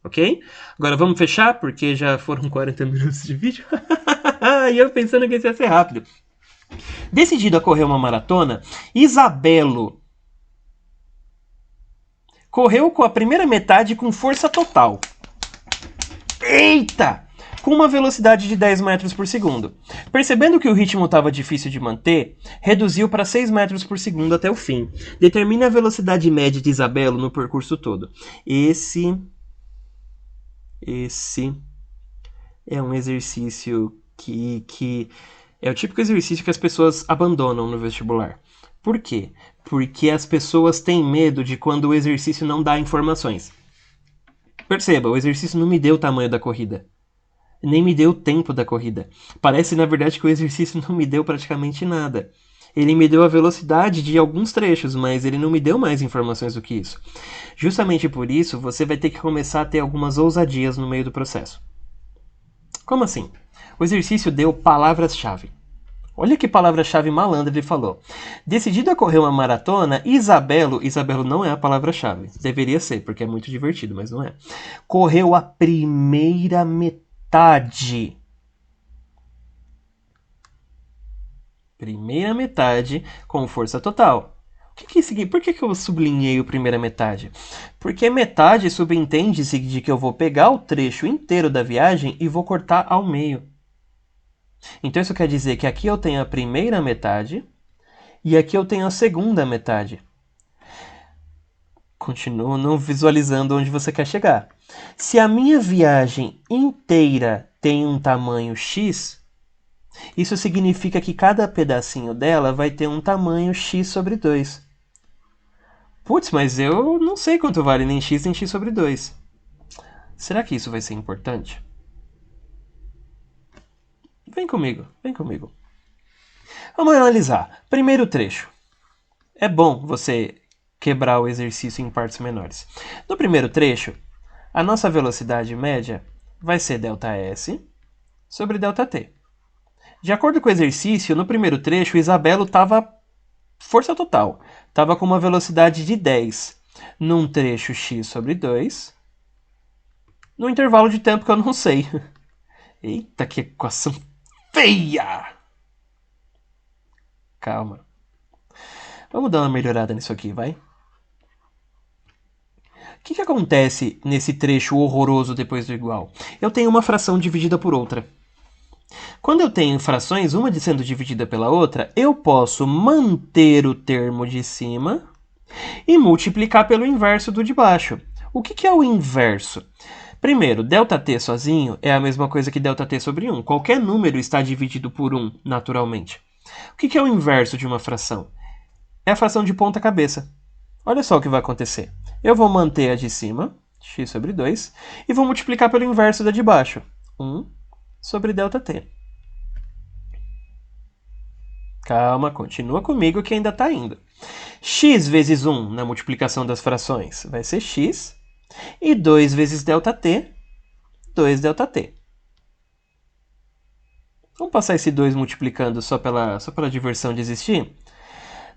Ok? Agora vamos fechar, porque já foram 40 minutos de vídeo. E eu pensando que isso ia ser rápido. Decidido a correr uma maratona, Isabelo correu com a primeira metade com força total. Eita! Com uma velocidade de 10 metros por segundo. Percebendo que o ritmo estava difícil de manter, reduziu para 6 metros por segundo até o fim. Determine a velocidade média de Isabelo no percurso todo. Esse é um exercício que é o típico exercício que as pessoas abandonam no vestibular. Por quê? Porque as pessoas têm medo de quando o exercício não dá informações. Perceba, o exercício não me deu o tamanho da corrida. Nem me deu o tempo da corrida. Parece, na verdade, que o exercício não me deu praticamente nada. Ele me deu a velocidade de alguns trechos, mas ele não me deu mais informações do que isso. Justamente por isso, você vai ter que começar a ter algumas ousadias no meio do processo. Como assim? O exercício deu palavras-chave. Olha que palavra-chave malandra ele falou. Decidido a correr uma maratona, Isabelo não é a palavra-chave. Deveria ser, porque é muito divertido, mas não é. Correu a primeira metade. Primeira metade com força total. Por que eu sublinhei a primeira metade? Porque metade subentende-se de que eu vou pegar o trecho inteiro da viagem e vou cortar ao meio. Então isso quer dizer que aqui eu tenho a primeira metade e aqui eu tenho a segunda metade. Continuo não visualizando onde você quer chegar. Se a minha viagem inteira tem um tamanho X, isso significa que cada pedacinho dela vai ter um tamanho x sobre 2. Putz, mas eu não sei quanto vale nem x sobre 2. Será que isso vai ser importante? Vem comigo, vem comigo. Vamos analisar. Primeiro trecho. É bom você quebrar o exercício em partes menores. No primeiro trecho, a nossa velocidade média vai ser ΔS sobre ΔT. De acordo com o exercício, no primeiro trecho, Isabelo estava força total. Estava com uma velocidade de 10 num trecho x sobre 2, no intervalo de tempo que eu não sei. Eita, que equação feia! Calma. Vamos dar uma melhorada nisso aqui, vai? O que acontece nesse trecho horroroso depois do igual? Eu tenho uma fração dividida por outra. Quando eu tenho frações, uma sendo dividida pela outra, eu posso manter o termo de cima e multiplicar pelo inverso do de baixo. O que é o inverso? Primeiro, ΔT sozinho é a mesma coisa que ΔT sobre 1. Qualquer número está dividido por 1, naturalmente. O que é o inverso de uma fração? É a fração de ponta cabeça. Olha só o que vai acontecer. Eu vou manter a de cima, x sobre 2, e vou multiplicar pelo inverso da de baixo, 1 sobre ΔT. Calma, continua comigo que ainda está indo. X vezes 1 na multiplicação das frações vai ser x, e 2 vezes ΔT, 2 ΔT. Vamos passar esse 2 multiplicando só pela diversão de existir?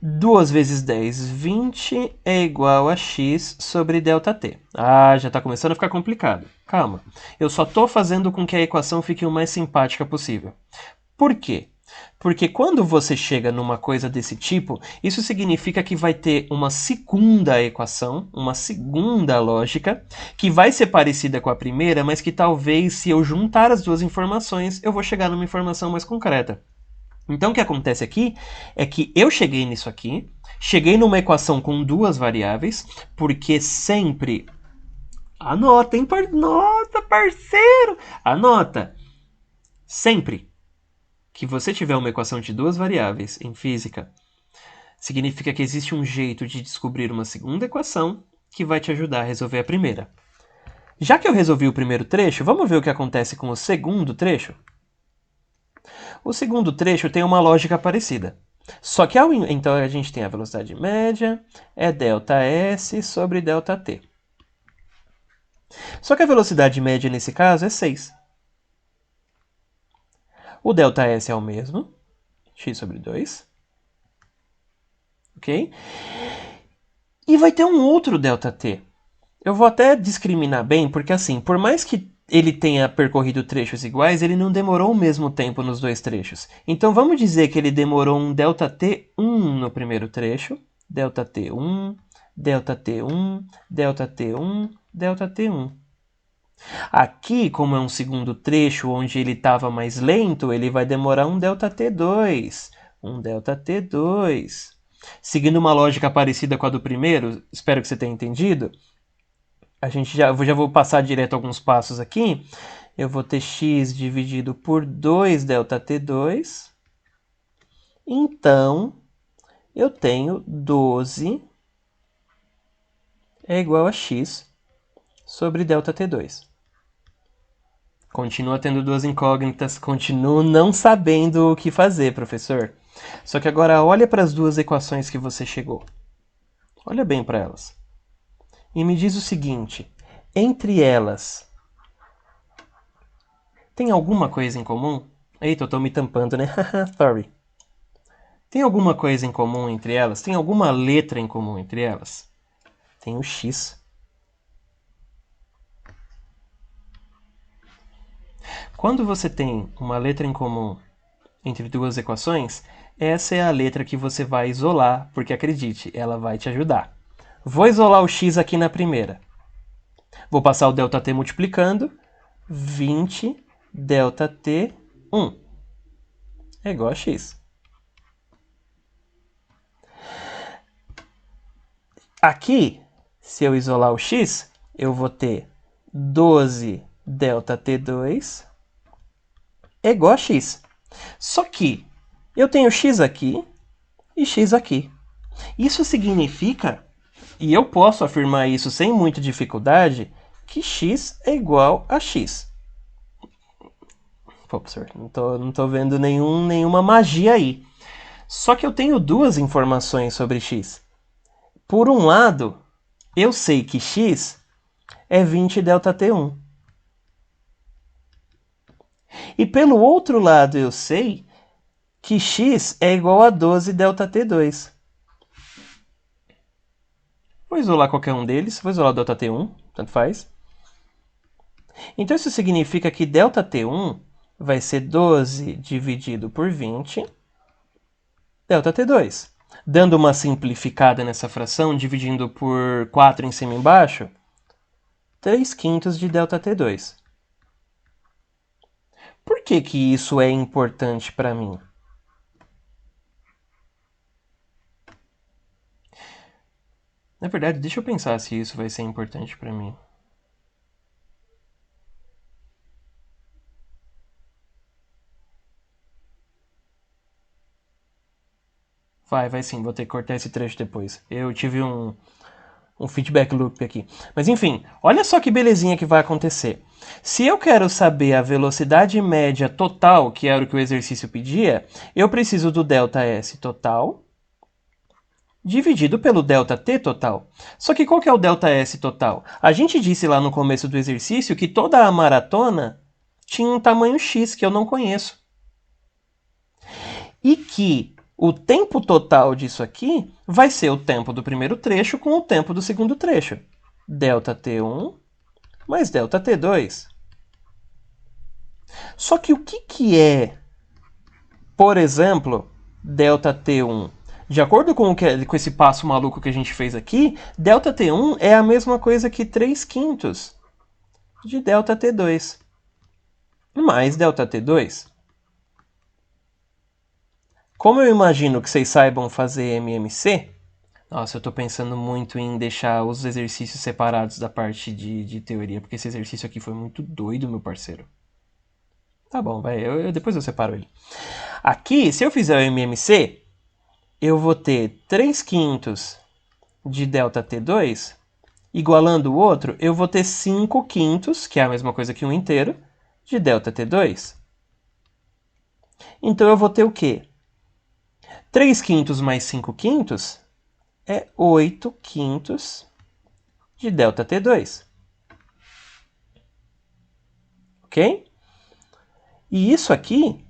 2 vezes 10, 20 é igual a x sobre ΔT. Ah, já está começando a ficar complicado. Calma. Eu só estou fazendo com que a equação fique o mais simpática possível. Por quê? Porque quando você chega numa coisa desse tipo, isso significa que vai ter uma segunda equação, uma segunda lógica, que vai ser parecida com a primeira, mas que talvez, se eu juntar as duas informações, eu vou chegar numa informação mais concreta. Então o que acontece aqui é que eu cheguei nisso aqui, cheguei numa equação com duas variáveis, porque sempre... Anota, hein? Nossa, parceiro! Anota! Sempre que você tiver uma equação de duas variáveis em física, significa que existe um jeito de descobrir uma segunda equação que vai te ajudar a resolver a primeira. Já que eu resolvi o primeiro trecho, vamos ver o que acontece com o segundo trecho? O segundo trecho tem uma lógica parecida. Só que então a gente tem a velocidade média, é ΔS sobre ΔT. Só que a velocidade média nesse caso é 6. O ΔS é o mesmo, x sobre 2. Ok? E vai ter um outro ΔT. Eu vou até discriminar bem, porque assim, por mais que ele tenha percorrido trechos iguais, ele não demorou o mesmo tempo nos dois trechos. Então vamos dizer que ele demorou um ΔT1 no primeiro trecho, ΔT1, ΔT1, ΔT1, ΔT1. Aqui, como é um segundo trecho onde ele estava mais lento, ele vai demorar um ΔT2, um ΔT2. Seguindo uma lógica parecida com a do primeiro, espero que você tenha entendido. Eu já vou passar direto alguns passos aqui. Eu vou ter x dividido por 2 ΔT2. Então, eu tenho 12 é igual a x sobre ΔT2. Continua tendo duas incógnitas, continuo não sabendo o que fazer, professor. Só que agora olha para as duas equações que você chegou. Olha bem para elas. E me diz o seguinte: entre elas, tem alguma coisa em comum? Eita, eu tô me tampando, né? Sorry. Tem alguma coisa em comum entre elas? Tem alguma letra em comum entre elas? Tem o x. Quando você tem uma letra em comum entre duas equações, essa é a letra que você vai isolar, porque acredite, ela vai te ajudar. Vou isolar o x aqui na primeira. Vou passar o ΔT multiplicando. 20 ΔT1 é igual a x. Aqui, se eu isolar o x, eu vou ter 12 ΔT2 é igual a x. Só que eu tenho x aqui e x aqui. Isso significa, e eu posso afirmar isso sem muita dificuldade, que x é igual a x. Pô, professor, não tô vendo nenhuma magia aí. Só que eu tenho duas informações sobre x. Por um lado, eu sei que x é 20 ΔT1. E pelo outro lado, eu sei que x é igual a 12 ΔT2. Vou isolar qualquer um deles, vou isolar o ΔT1, tanto faz. Então isso significa que ΔT1 vai ser 12 dividido por 20 ΔT2. Dando uma simplificada nessa fração, dividindo por 4 em cima e embaixo, 3 quintos de ΔT2. Por que isso é importante para mim? Na verdade, deixa eu pensar se isso vai ser importante para mim. Vai sim, vou ter que cortar esse trecho depois. Eu tive um feedback loop aqui. Mas enfim, olha só que belezinha que vai acontecer. Se eu quero saber a velocidade média total, que era o que o exercício pedia, eu preciso do ΔS total dividido pelo ΔT total. Só que qual que é o ΔS total? A gente disse lá no começo do exercício que toda a maratona tinha um tamanho X que eu não conheço. E que o tempo total disso aqui vai ser o tempo do primeiro trecho com o tempo do segundo trecho. ΔT1 mais ΔT2. Só que o que é, por exemplo, ΔT1? De acordo com esse passo maluco que a gente fez aqui, ΔT1 é a mesma coisa que 3 quintos de ΔT2 mais ΔT2. Como eu imagino que vocês saibam fazer MMC, nossa, eu estou pensando muito em deixar os exercícios separados da parte de teoria, porque esse exercício aqui foi muito doido, meu parceiro. Tá bom, vai, depois eu separo ele. Aqui, se eu fizer o MMC, eu vou ter 3 quintos de ΔT2, igualando o outro, eu vou ter 5 quintos, que é a mesma coisa que um inteiro, de ΔT2. Então eu vou ter o quê? 3 quintos mais 5 quintos é 8 quintos de ΔT2. Ok? E isso aqui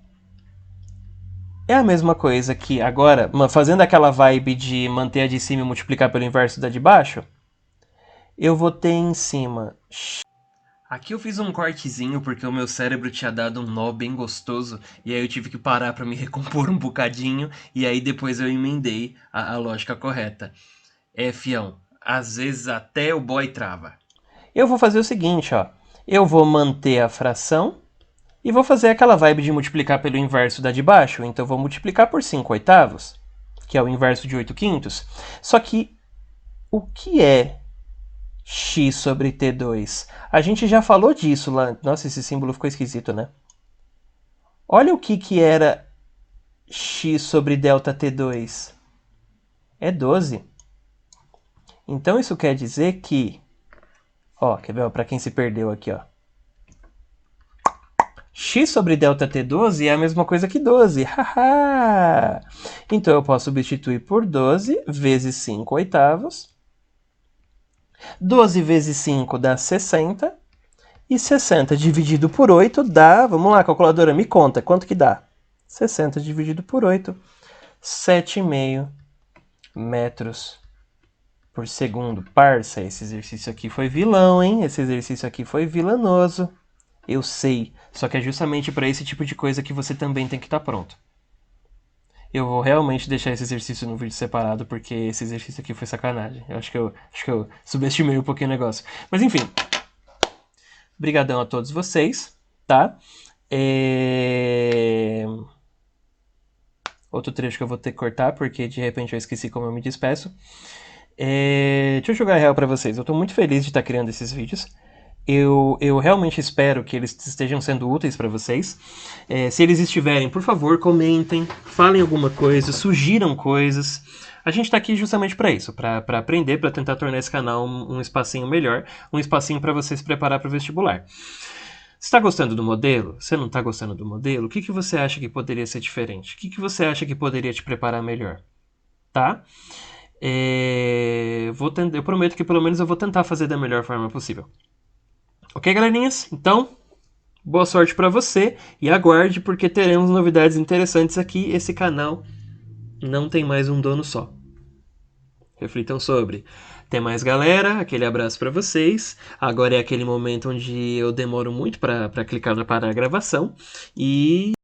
é a mesma coisa que agora, fazendo aquela vibe de manter a de cima e multiplicar pelo inverso da de baixo, eu vou ter em cima... Aqui eu fiz um cortezinho porque o meu cérebro tinha dado um nó bem gostoso e aí eu tive que parar para me recompor um bocadinho e aí depois eu emendei a lógica correta. Fião, às vezes até o boy trava. Eu vou fazer o seguinte, ó. Eu vou manter a fração e vou fazer aquela vibe de multiplicar pelo inverso da de baixo. Então eu vou multiplicar por 5 oitavos, que é o inverso de 8 quintos. Só que o que é x sobre t2? A gente já falou disso lá. Nossa, esse símbolo ficou esquisito, né? Olha o que era x sobre delta t2. É 12. Então isso quer dizer que... Ó, quer ver? Para quem se perdeu aqui, ó. X sobre delta T12 é a mesma coisa que 12. Haha! Então eu posso substituir por 12 vezes 5 oitavos. 12 vezes 5 dá 60. E 60 dividido por 8 dá... Vamos lá, calculadora, me conta. Quanto que dá? 60 dividido por 8. 7,5 metros por segundo. Parça, esse exercício aqui foi vilão, hein? Esse exercício aqui foi vilanoso. Eu sei, só que é justamente para esse tipo de coisa que você também tem que estar pronto. Eu vou realmente deixar esse exercício no vídeo separado, porque esse exercício aqui foi sacanagem. Eu acho que eu subestimei um pouquinho o negócio. Mas enfim, brigadão a todos vocês, tá? Outro trecho que eu vou ter que cortar, porque de repente eu esqueci como eu me despeço. Deixa eu jogar real para vocês. Eu tô muito feliz de estar criando esses vídeos. Eu realmente espero que eles estejam sendo úteis para vocês. Se eles estiverem, por favor, comentem, falem alguma coisa, sugiram coisas. A gente está aqui justamente para isso, para aprender, para tentar tornar esse canal um espacinho melhor, um espacinho para você se preparar para o vestibular. Você está gostando do modelo? Você não está gostando do modelo? O que você acha que poderia ser diferente? O que você acha que poderia te preparar melhor? Tá? Eu prometo que pelo menos eu vou tentar fazer da melhor forma possível. Ok, galerinhas? Então, boa sorte para você e aguarde porque teremos novidades interessantes aqui. Esse canal não tem mais um dono só. Reflitam sobre. Tem mais, galera. Aquele abraço para vocês. Agora é aquele momento onde eu demoro muito para clicar para a gravação e